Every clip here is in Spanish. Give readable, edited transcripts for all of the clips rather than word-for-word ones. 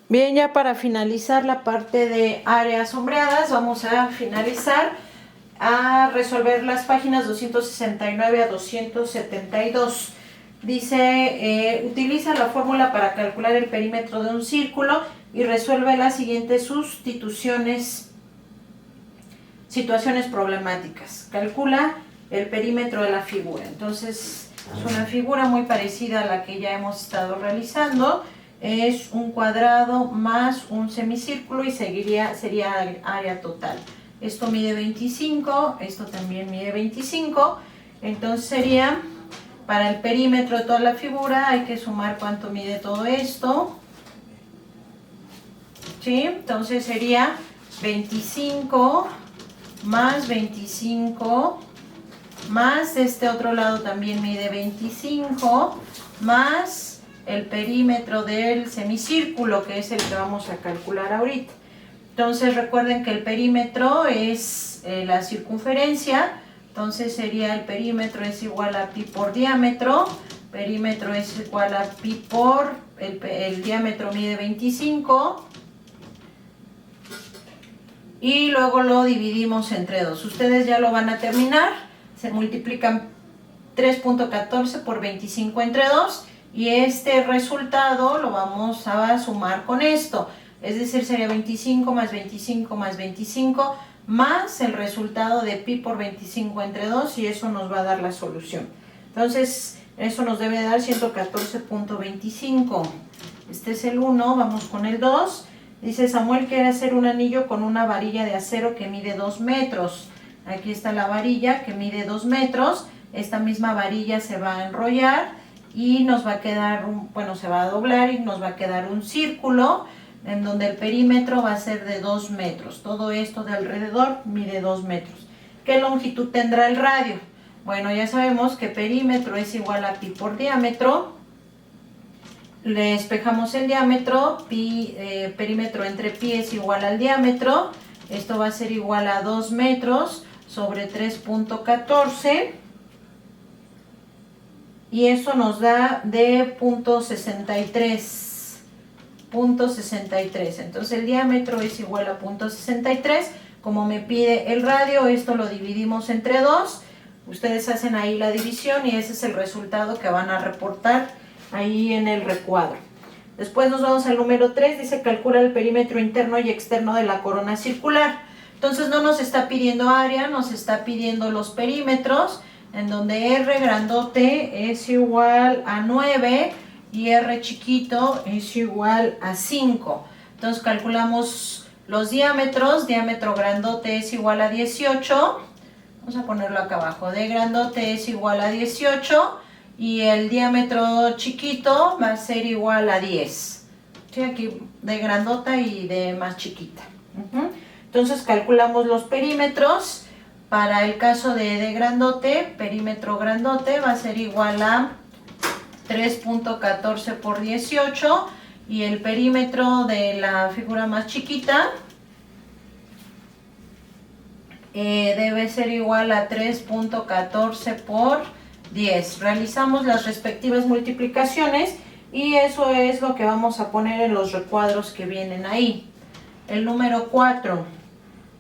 Bien, ya para finalizar la parte de áreas sombreadas, vamos a finalizar a resolver las páginas 269 a 272. Dice, utiliza la fórmula para calcular el perímetro de un círculo y resuelve las siguientes situaciones problemáticas. Calcula el perímetro de la figura. Entonces, es una figura muy parecida a la que ya hemos estado realizando. Es un cuadrado más un semicírculo y sería área total. Esto mide 25, esto también mide 25. Entonces sería, para el perímetro de toda la figura, hay que sumar cuánto mide todo esto. ¿Sí? Entonces sería 25 más 25, más este otro lado también mide 25, más el perímetro del semicírculo, que es el que vamos a calcular ahorita. Entonces recuerden que el perímetro es la circunferencia, entonces sería el perímetro es igual a pi por diámetro, perímetro es igual a pi por, el diámetro mide 25, y luego lo dividimos entre 2. Ustedes ya lo van a terminar, se multiplican 3.14 por 25 entre 2 y este resultado lo vamos a sumar con esto, es decir, sería 25 más 25 más 25 más el resultado de pi por 25 entre 2 y eso nos va a dar la solución. Entonces, eso nos debe dar 114.25. Este es el 1, vamos con el 2. Dice, Samuel quiere hacer un anillo con una varilla de acero que mide 2 metros. Aquí está la varilla que mide 2 metros. Esta misma varilla se va a enrollar y nos va a quedar, se va a doblar y nos va a quedar un círculo en donde el perímetro va a ser de 2 metros. Todo esto de alrededor mide 2 metros. ¿Qué longitud tendrá el radio? Bueno, ya sabemos que perímetro es igual a pi por diámetro. Le despejamos el diámetro, perímetro entre pi es igual al diámetro, esto va a ser igual a 2 metros sobre 3.14 y eso nos da de 0.63. Entonces el diámetro es igual a 0.63, como me pide el radio, esto lo dividimos entre 2, ustedes hacen ahí la división y ese es el resultado que van a reportar ahí en el recuadro. Después nos vamos al número 3, dice calcula el perímetro interno y externo de la corona circular. Entonces no nos está pidiendo área, nos está pidiendo los perímetros, en donde R grandote es igual a 9 y R chiquito es igual a 5. Entonces calculamos los diámetros, diámetro grandote es igual a 18, vamos a ponerlo acá abajo, D grandote es igual a 18, y el diámetro chiquito va a ser igual a 10. ¿Sí? Aquí de grandota y de más chiquita. Entonces calculamos los perímetros. Para el caso de grandote, perímetro grandote va a ser igual a 3.14 por 18 y el perímetro de la figura más chiquita debe ser igual a 3.14 por 10. Realizamos las respectivas multiplicaciones y eso es lo que vamos a poner en los recuadros que vienen ahí. El número 4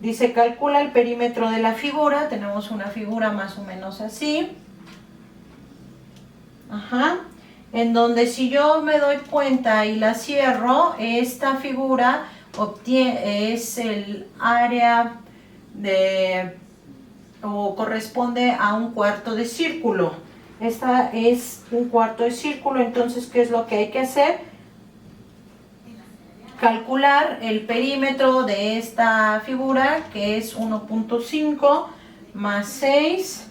dice calcula el perímetro de la figura. Tenemos una figura más o menos así. En donde si yo me doy cuenta y la cierro, esta figura es el área corresponde a un cuarto de círculo. Esta es un cuarto de círculo, entonces ¿qué es lo que hay que hacer? Calcular el perímetro de esta figura, que es 1.5 más 6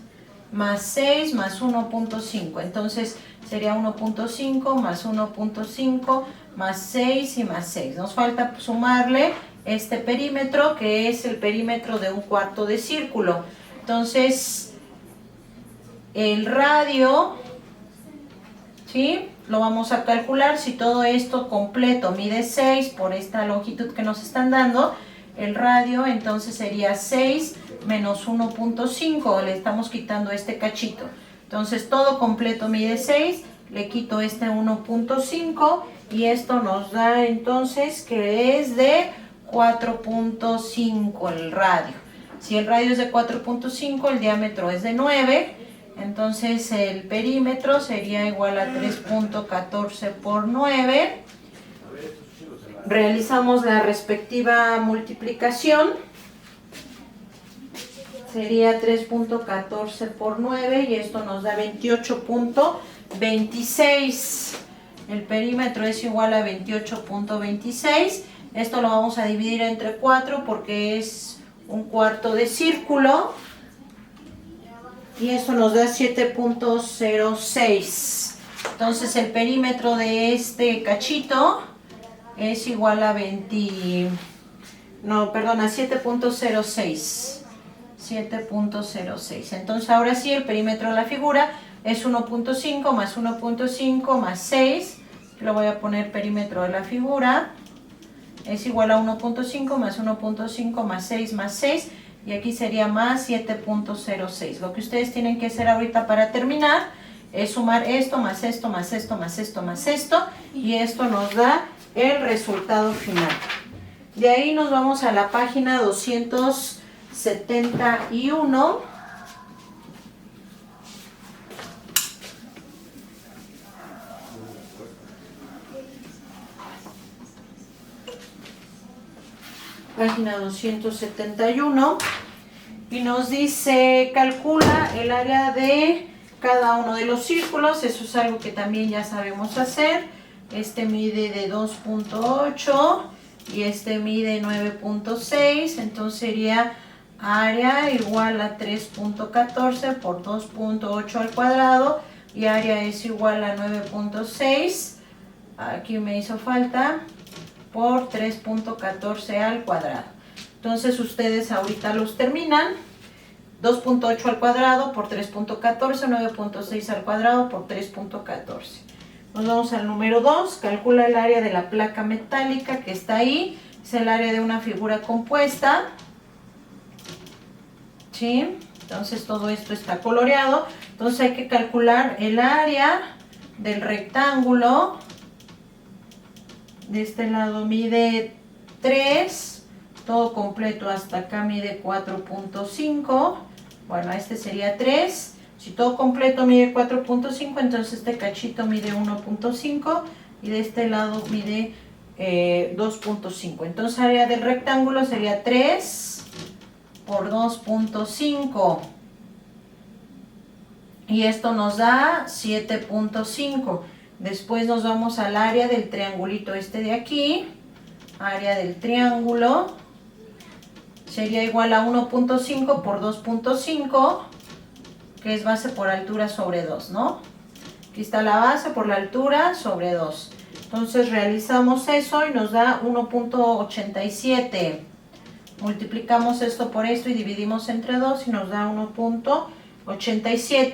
más 6 más 1.5. Entonces sería 1.5 más 1.5 más 6 y más 6. Nos falta sumarle este perímetro, que es el perímetro de un cuarto de círculo. Entonces, el radio, ¿sí?, lo vamos a calcular. Si todo esto completo mide 6 por esta longitud que nos están dando, el radio entonces sería 6 menos 1.5, le estamos quitando este cachito. Entonces todo completo mide 6, le quito este 1.5 y esto nos da entonces que es de 4.5 el radio. Si el radio es de 4.5, el diámetro es de 9, entonces el perímetro sería igual a 3.14 por 9. Realizamos la respectiva multiplicación. Sería 3.14 por 9 y esto nos da 28.26. El perímetro es igual a 28.26. Esto lo vamos a dividir entre 4 porque es un cuarto de círculo. Y esto nos da 7.06. Entonces el perímetro de este cachito es igual a 7.06. 7.06. Entonces ahora sí el perímetro de la figura es 1.5 más 1.5 más 6. Lo voy a poner perímetro de la figura. Es igual a 1.5 más 1.5 más 6 más 6. Y aquí sería más 7.06. Lo que ustedes tienen que hacer ahorita para terminar es sumar esto más esto más esto más esto más esto. Y esto nos da el resultado final. De ahí nos vamos a la página 271. Página 271. Y nos dice, calcula el área de cada uno de los círculos. Eso es algo que también ya sabemos hacer. Este mide de 2.8 y este mide 9.6. Entonces sería área igual a 3.14 por 2.8 al cuadrado. Y área es igual a 9.6. Aquí me hizo falta. Por 3.14 al cuadrado. Entonces ustedes ahorita los terminan. 2.8 al cuadrado por 3.14, 9.6 al cuadrado por 3.14. Nos vamos al número 2. Calcula el área de la placa metálica que está ahí. Es el área de una figura compuesta. ¿Sí? Entonces todo esto está coloreado. Entonces hay que calcular el área del rectángulo. De este lado mide 3, todo completo hasta acá mide 4.5. Bueno, este sería 3. Si todo completo mide 4.5, entonces este cachito mide 1.5 y de este lado mide 2.5. Entonces área del rectángulo sería 3 por 2.5. Y esto nos da 7.5. Después nos vamos al área del triangulito este de aquí. Área del triángulo sería igual a 1.5 por 2.5, que es base por altura sobre 2, ¿no? Aquí está la base por la altura sobre 2. Entonces realizamos eso y nos da 1.87. Multiplicamos esto por esto y dividimos entre 2 y nos da 1.87.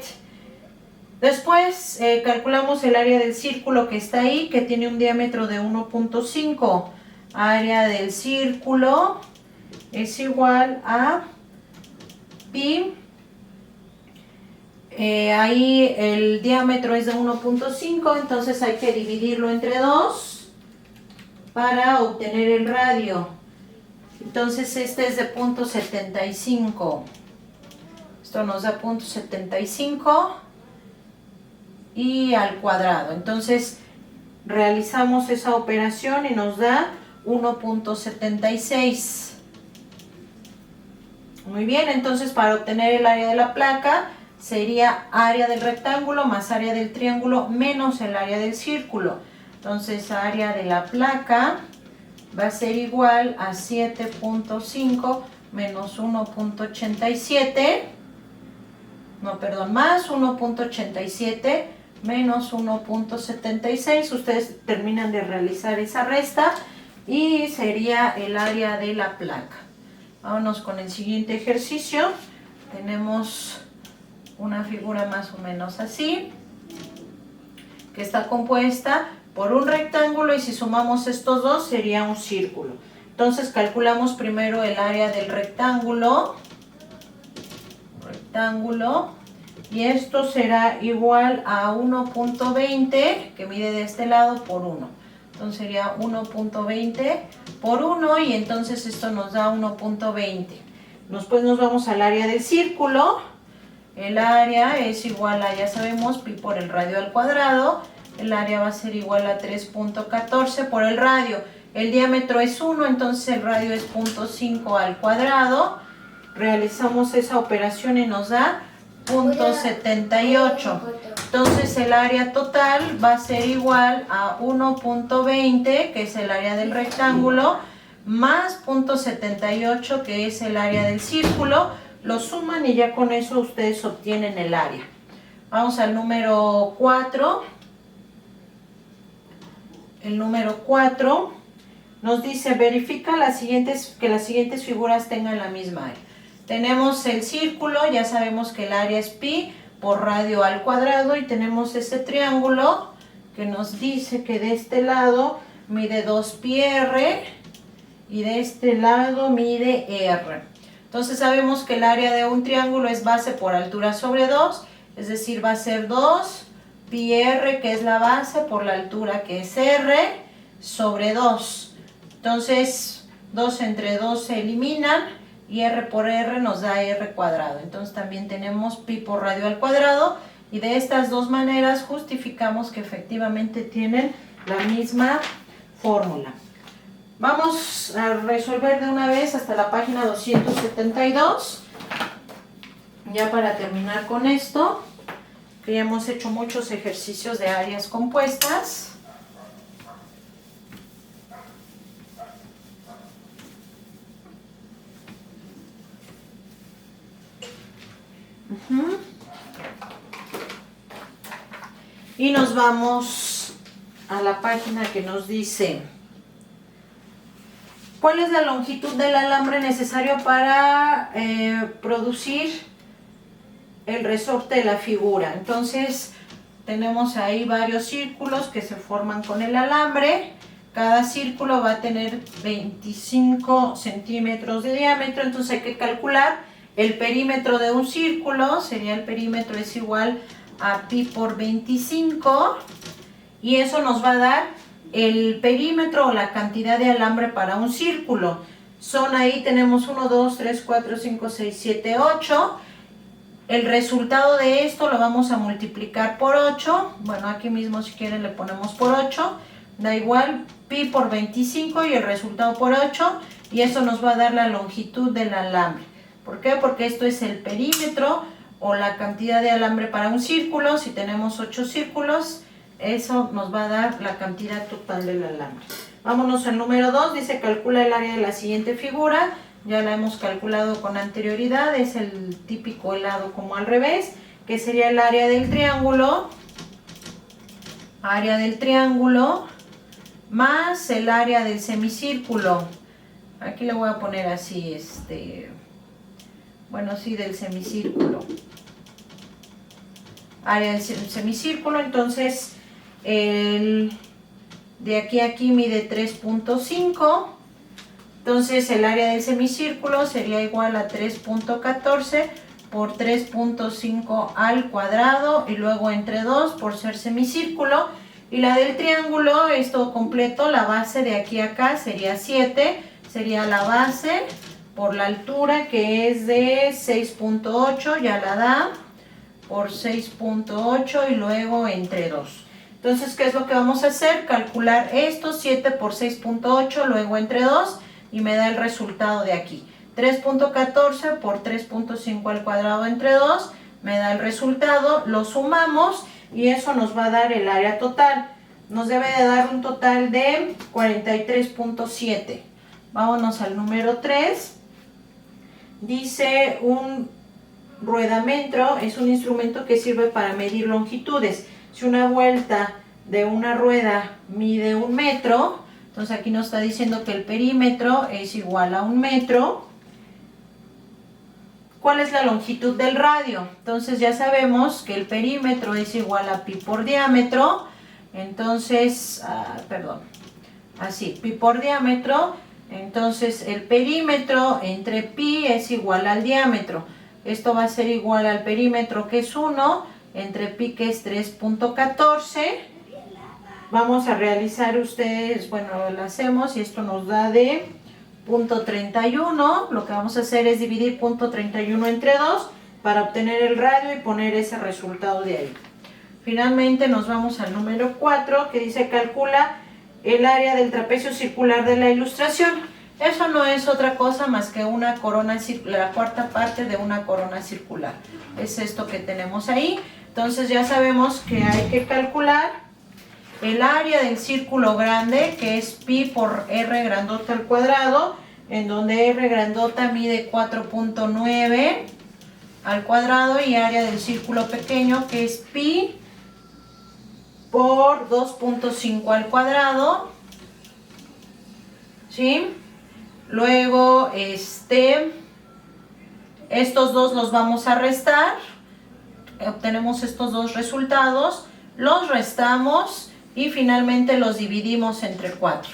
Después calculamos el área del círculo que está ahí, que tiene un diámetro de 1.5. Área del círculo es igual a pi. Ahí el diámetro es de 1.5, entonces hay que dividirlo entre 2 para obtener el radio. Entonces este es de 0.75. Esto nos da 0.75. Y al cuadrado. Entonces realizamos esa operación y nos da 1.76. Muy bien, entonces para obtener el área de la placa sería área del rectángulo más área del triángulo menos el área del círculo. Entonces área de la placa va a ser igual a 7.5 menos 1.87. No, perdón, más 1.87 menos 1.76. Ustedes terminan de realizar esa resta y sería el área de la placa. Vámonos con el siguiente ejercicio. Tenemos una figura más o menos así, que está compuesta por un rectángulo y si sumamos estos dos sería un círculo. Entonces calculamos primero el área del rectángulo. Y esto será igual a 1.20 que mide de este lado por 1. Entonces sería 1.20 por 1 y entonces esto nos da 1.20. Después nos vamos al área del círculo. El área es igual a, ya sabemos, pi por el radio al cuadrado. El área va a ser igual a 3.14 por el radio. El diámetro es 1, entonces el radio es 0.5 al cuadrado. Realizamos esa operación y nos da 0.78. Entonces el área total va a ser igual a 1.20, que es el área del rectángulo, más 0.78, que es el área del círculo. Lo suman y ya con eso ustedes obtienen el área. Vamos al número 4. El número 4 nos dice, verifica que las siguientes figuras tengan la misma área. Tenemos el círculo, ya sabemos que el área es pi por radio al cuadrado, y tenemos este triángulo que nos dice que de este lado mide 2πr y de este lado mide r. Entonces sabemos que el área de un triángulo es base por altura sobre 2, es decir, va a ser 2πr, que es la base, por la altura, que es r, sobre 2. Entonces 2 entre 2 se eliminan y r por r nos da r cuadrado. Entonces también tenemos pi por radio al cuadrado, y de estas dos maneras justificamos que efectivamente tienen la misma fórmula. Vamos a resolver de una vez hasta la página 272, ya para terminar con esto, que ya hemos hecho muchos ejercicios de áreas compuestas. Y nos vamos a la página que nos dice, ¿cuál es la longitud del alambre necesario para producir el resorte de la figura? Entonces tenemos ahí varios círculos que se forman con el alambre. Cada círculo va a tener 25 centímetros de diámetro, entonces hay que calcular el perímetro de un círculo. Sería, el perímetro es igual a pi por 25, y eso nos va a dar el perímetro o la cantidad de alambre para un círculo. Son ahí, tenemos 1, 2, 3, 4, 5, 6, 7, 8. El resultado de esto lo vamos a multiplicar por 8. Bueno, aquí mismo si quieren le ponemos por 8. Da igual, pi por 25 y el resultado por 8. Y eso nos va a dar la longitud del alambre. ¿Por qué? Porque esto es el perímetro o la cantidad de alambre para un círculo. Si tenemos 8 círculos, eso nos va a dar la cantidad total del alambre. Vámonos al número 2, dice calcula el área de la siguiente figura. Ya la hemos calculado con anterioridad, es el típico helado como al revés, que sería el área del triángulo. Área del triángulo más el área del semicírculo. Aquí le voy a poner así, bueno, sí, del semicírculo. Área del semicírculo, entonces de aquí a aquí mide 3.5. Entonces el área del semicírculo sería igual a 3.14 por 3.5 al cuadrado, y luego entre 2 por ser semicírculo. Y la del triángulo es todo completo, la base de aquí a acá sería 7, sería la base por la altura, que es de 6.8, ya la da, por 6.8 y luego entre 2. Entonces, ¿qué es lo que vamos a hacer? Calcular esto, 7 por 6.8, luego entre 2, y me da el resultado de aquí. 3.14 por 3.5 al cuadrado entre 2, me da el resultado, lo sumamos y eso nos va a dar el área total. Nos debe de dar un total de 43.7. Vámonos al número 3. Dice, un ruedametro es un instrumento que sirve para medir longitudes. Si una vuelta de una rueda mide 1 metro, entonces aquí nos está diciendo que el perímetro es igual a 1 metro. ¿Cuál es la longitud del radio? Entonces ya sabemos que el perímetro es igual a pi por diámetro. Entonces, pi por diámetro. Entonces el perímetro entre pi es igual al diámetro. Esto va a ser igual al perímetro, que es 1, entre pi, que es 3.14. vamos a realizar ustedes, bueno, lo hacemos y esto nos da de punto 31. Lo que vamos a hacer es dividir punto 31 entre 2 para obtener el radio y poner ese resultado de ahí. Finalmente nos vamos al número 4, que dice calcula el área del trapecio circular de la ilustración. Eso no es otra cosa más que una corona circular, la cuarta parte de una corona circular. Es esto que tenemos ahí. Entonces ya sabemos que hay que calcular el área del círculo grande, que es pi por r grandota al cuadrado, en donde r grandota mide 4.9 al cuadrado, y área del círculo pequeño, que es pi por 2.5 al cuadrado, ¿sí? Luego, estos dos los vamos a restar, obtenemos estos dos resultados, los restamos y finalmente los dividimos entre 4.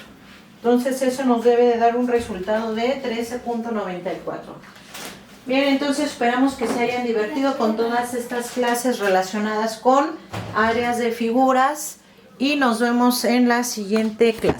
Entonces eso nos debe de dar un resultado de 13.94. Bien, entonces esperamos que se hayan divertido con todas estas clases relacionadas con áreas de figuras y nos vemos en la siguiente clase.